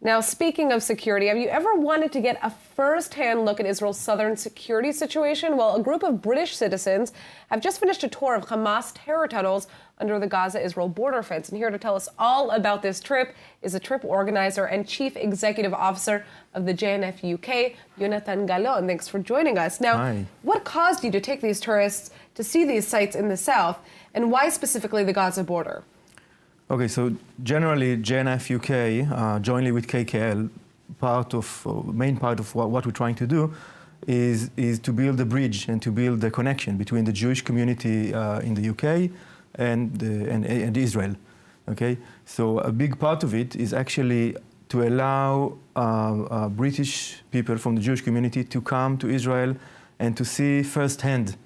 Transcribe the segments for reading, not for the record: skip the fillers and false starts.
Now, speaking of security, have you ever wanted to get a first-hand look at Israel's southern security situation? Well, a group of British citizens have just finished a tour of Hamas terror tunnels under the Gaza-Israel border fence. And here to tell us all about this trip is a trip organizer and chief executive officer of the JNF-UK Yonatan Galon. Thanks for joining us. Now, Hi. What caused you to take these tourists to see these sites in the south, and why specifically the Gaza border? Okay, so generally JNF-UK, jointly with KKL, main part of what we're trying to do is to build a bridge and to build the connection between the Jewish community in the UK and Israel. Okay, so a big part of it is actually to allow British people from the Jewish community to come to Israel and to see firsthand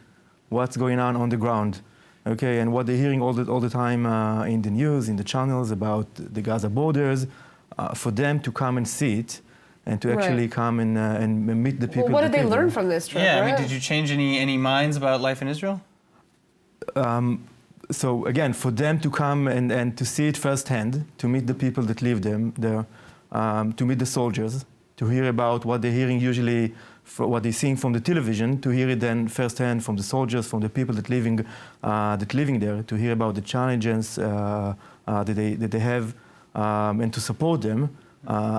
what's going on the ground. Okay, and what they're hearing all the time in the news, in the channels about the Gaza borders, for them to come and see it, and to actually come and meet the people. Well, what did they learn from this trip? Yeah, I mean, did you change any minds about life in Israel? So again, for them to come and to see it firsthand, to meet the people that live there, to meet the soldiers, to hear about what they're hearing usually, what they're seeing from the television, to hear it then firsthand from the soldiers, from the people that living there, to hear about the challenges that they have, and to support them.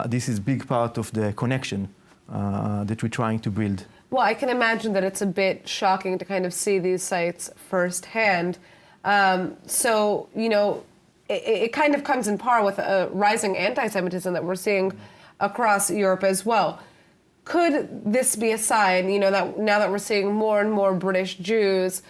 This is a big part of the connection that we're trying to build. Well, I can imagine that it's a bit shocking to kind of see these sites firsthand. So, you know, it kind of comes in par with a rising anti-Semitism that we're seeing across Europe as well. Could this be a sign, you know, that now that we're seeing more and more British Jews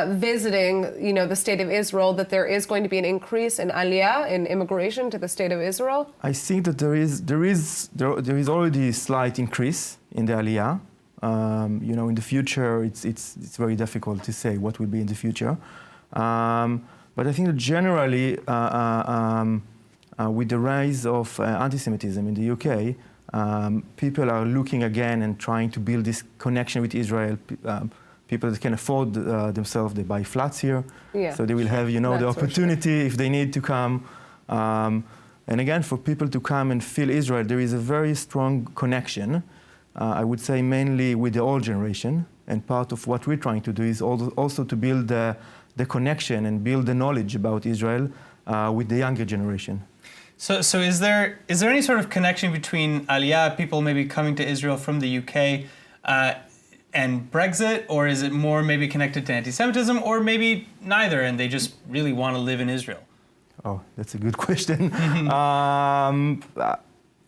visiting, you know, the state of Israel, that there is going to be an increase in aliyah, in immigration to the state of Israel? I think that there is already a slight increase in the aliyah. You know, in the future, it's very difficult to say what will be in the future. But I think that generally, with the rise of anti-Semitism in the UK, people are looking again and trying to build this connection with Israel. People that can afford themselves, they buy flats here. Yeah. So they will have, you know, the opportunity if they need to come. And again, for people to come and feel Israel, there is a very strong connection, I would say mainly with the old generation. And part of what we're trying to do is also to build the connection and build the knowledge about Israel with the younger generation. So is there any sort of connection between Aliyah, people maybe coming to Israel from the UK, and Brexit, or is it more maybe connected to anti-Semitism, or maybe neither, and they just really want to live in Israel? Oh, that's a good question.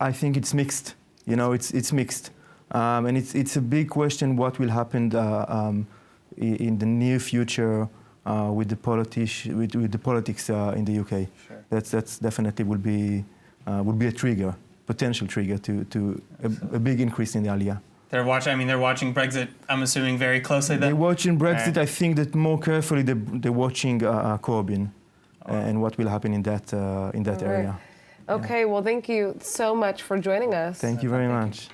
I think it's mixed. You know, it's mixed, and it's a big question. What will happen in the near future with the politics in the UK? Sure. That's definitely would be a trigger, potential trigger to a big increase in the aliyah. They're watching Brexit, I'm assuming, very closely then? They're watching Brexit. I think that more carefully they're watching Corbyn and what will happen in that area. Okay, well, thank you so much for joining us. Thank you very much.